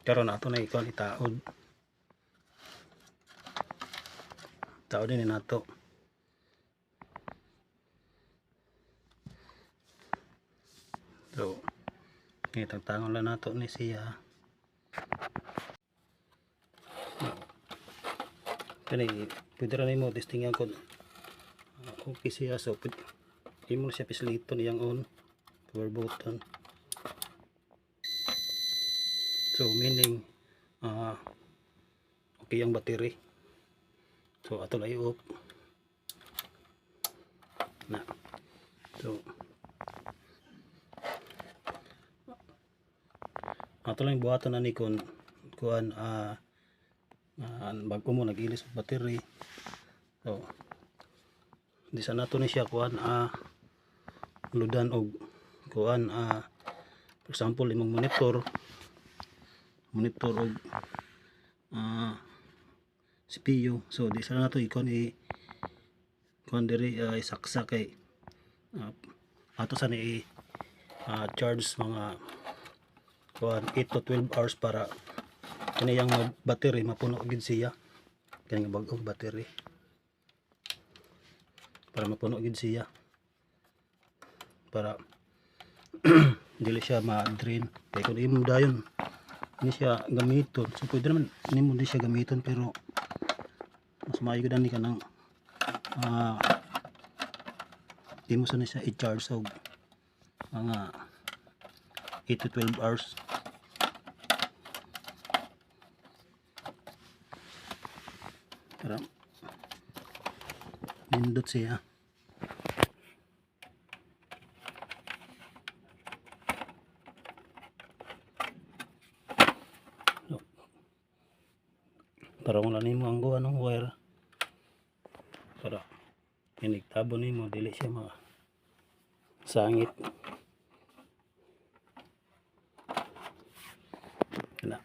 karon ato na ikaw itaod. Taod din nato. So, tagtangon lang nato ni siya. Kani pwede ra nimo testingan kun okay siya. So imo siya pisliton iyang on power button. So meaning okay ang battery. So ato lang i-off na. So ato lang buhaton ani kun kuan bago mo nagilis og battery. So di sa nato ni siya kuan ludan og kuan for example imong monitor og CPU. So di sa nato ikon kuan diri isaksak kay ato sa ni charge mga kuan 8 to 12 hours para kaniyang battery mapuno gid siya. Kaniyang bag-ong battery para mapuno gid siya para dili siya ma-drain. Kaya kung imo dayon ni siya gamiton, so pwede naman nimo di siya gamiton, pero mas maayo gid ani kanang imo sa siya i-charge og mga 8 to 12 hours. Para nindot siya. So, tarong lang nimo ang kuha ng wire para inigtabo nimo dili siya sangit na.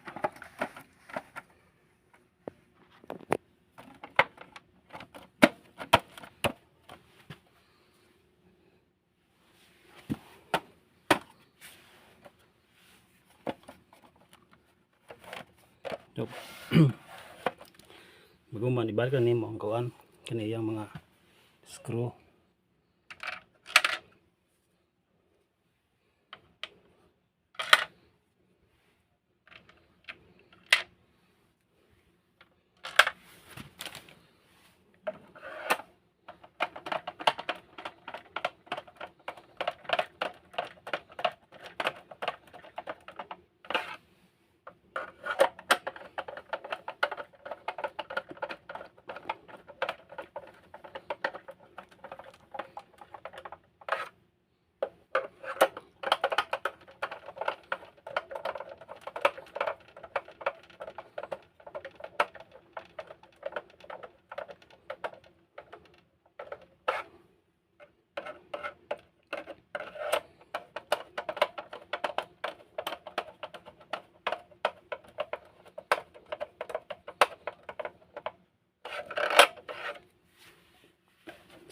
So, bago man ibalik nimo ang kuan kaniyang mga screw.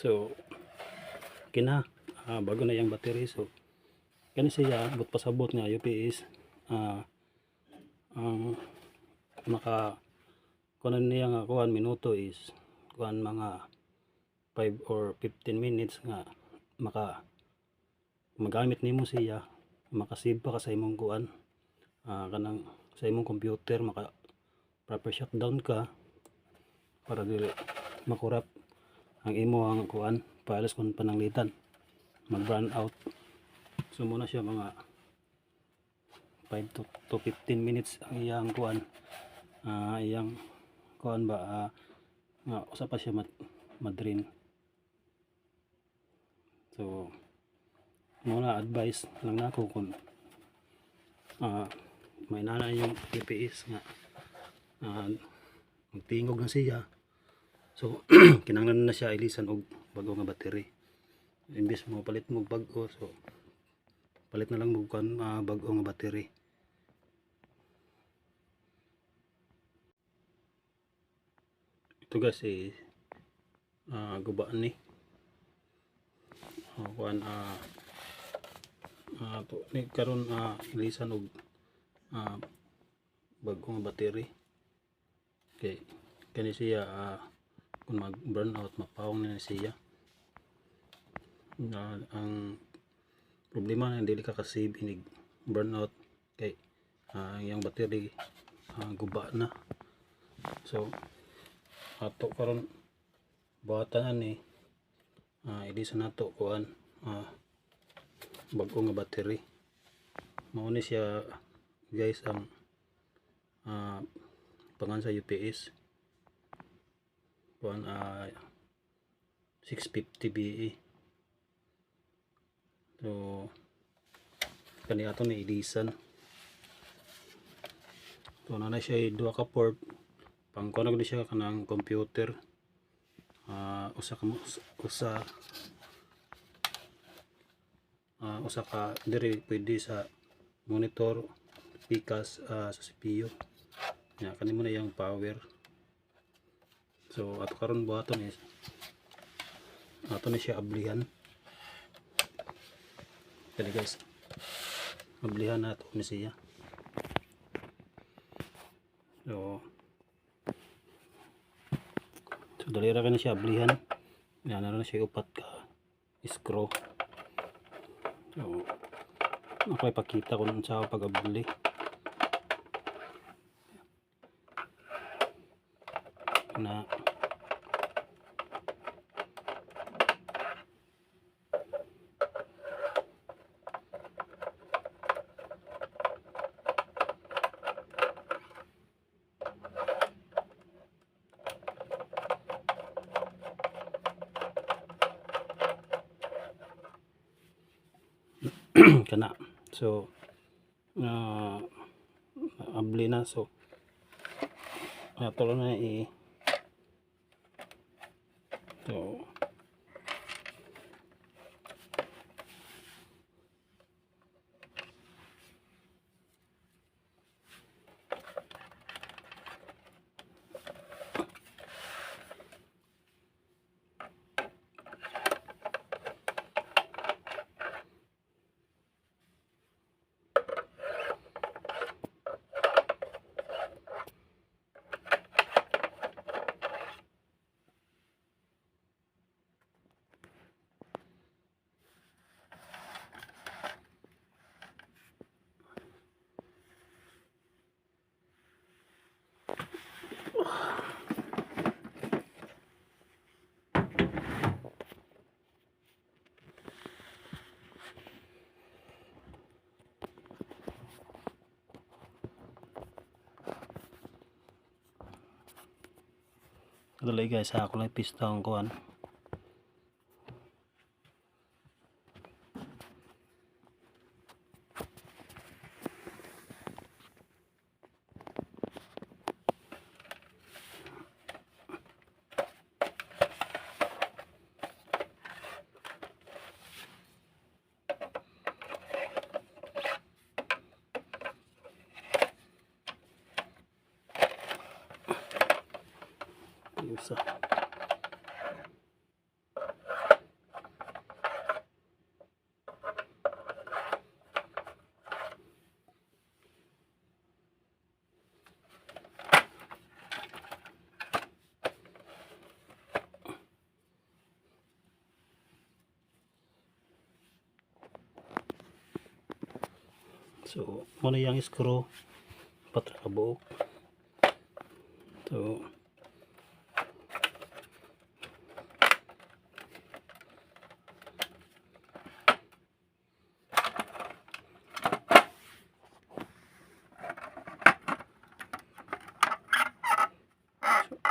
So kina bago na yung battery. So kani siya but pasabot nga UPS ang maka kunan niya nga kuan minuto is kuan mga 5 or 15 minutes nga magamit nimo siya, makasave pa ka sa imong kuan kanang sa imong computer, maka proper shutdown ka para dili makurap ang imo ang kuan files kung pananglitan mag run out. So muna siya mga 5 to 15 minutes ang iyang kuan iyang kuan ba nga usa pa siya madrin. So muna advice lang nako kung may nana yung UPS nga magtingog na siya. So kinahanglan na siya ilisan og bago nga battery. Imbes mo palit mo bago, so palit na lang mo kan bago nga battery. Ito guys gubaan ni kuan to ni karon ilisan og bagong battery kay kani siya kung mag burn out mapawong na siya. Ang problema na hindi ka kasave inig burn out kay yung battery guba na. So ato karon buhatan ani ilisa nato kuan bago nga battery. Mao ni siya guys ang pangan sa UPS kuan 650 BE. So kani ato ni ilisan. So na siya duha ka port pang kuan gud siya kanang computer. Usa ka diri pwede sa monitor pikas sa CPU ya kanimo na yung power. So ato karon buhaton is ato na siya ablihan kani guys, ablihan nato ni siya. So dali ra ka na siya ablihan. Yan na siya upat ka screw. So ako ipakita ko nun sa pag-abli. Na kana so abli na. So ato na so dali guys, ako lang pista ang kuan. Isa. So muna yung screw patrabok. So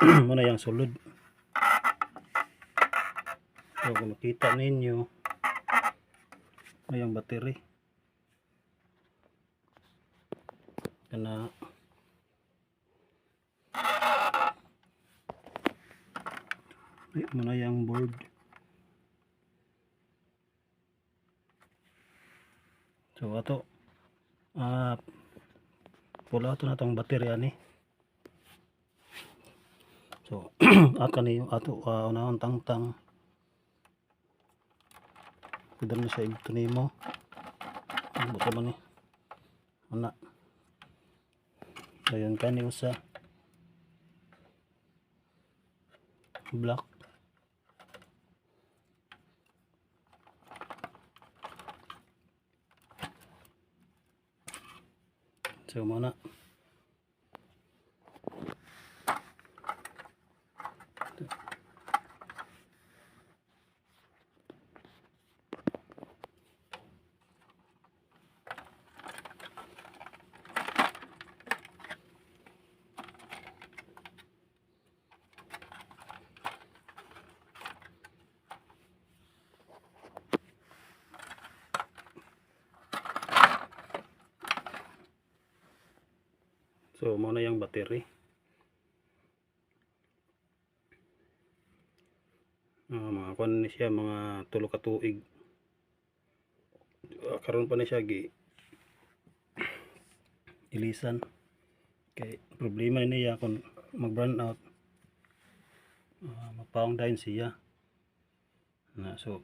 muna yung sulod. So kung makita ninyo may yung battery kana muna yung board. So ato pula ato na itong battery ani. So akan yung ato unahon tangtang pwede na siya ito nimo buta man ni una dayon kani usa black. So muna so muna yung battery. Mga kuan ni siya, mga 3 ka tuig. Karon pa na siya gi ilisan kay problema niya kung mag burn out, mapawang dayon siya na. So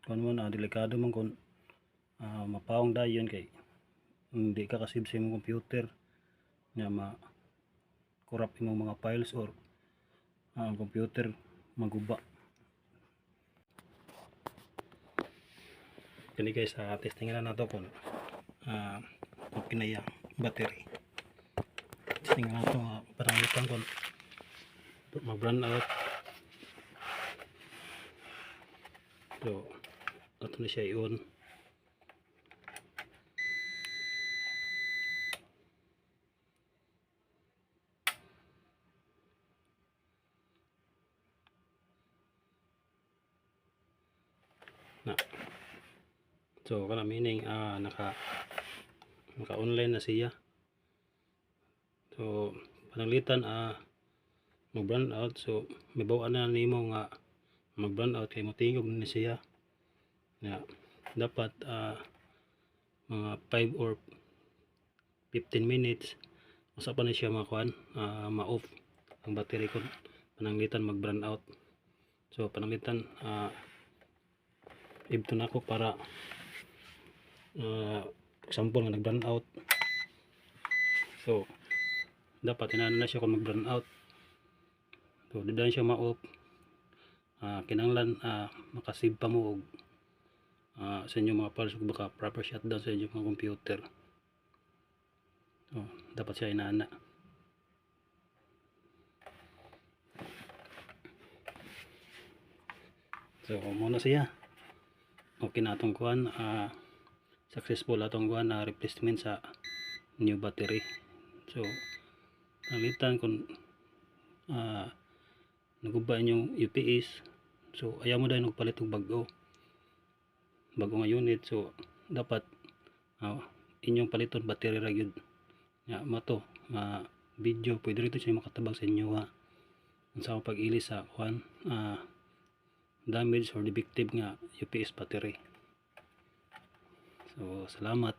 kuan mo na delikado man kung mapawang dayon kay hindi ka kasib sa imong computer nga ma-corrupt imong mga files or ang computer maguba. Kani guys, testingan na nato kung okay na yung battery. Testingan nato pananglitan kung mag-run out. So ato na siya i-on. Na. So kana meaning naka online na siya. So pananglitan mag-burn out. So may bawaan na nimo nga mag-burn out kay motingog na siya. Na dapat mga 5 or 15 minutes usa pa na siya makuan ma-off ang battery kung pananglitan mag-burn out. So pananglitan ibto na ako para example nga nag-burn out. So dapat inana na siya kung mag-burn out. So di siya ma-off. Kinahanglan makasave pa mo og sa inyong mga files, baka proper shutdown sa inyong mga computer. So dapat siya inana. So muna siya okay na atong kuan, successful atong kuan replacement sa new battery. So nalitan kung naguba inyong UPS, so ayaw mo dahil magpalit og bago nga unit. So dapat inyong paliton battery ra gyud nga mato video pwede rito siya makatabang sa inyo sa pag-ilis sa kuan damage or defective nga UPS battery. So salamat.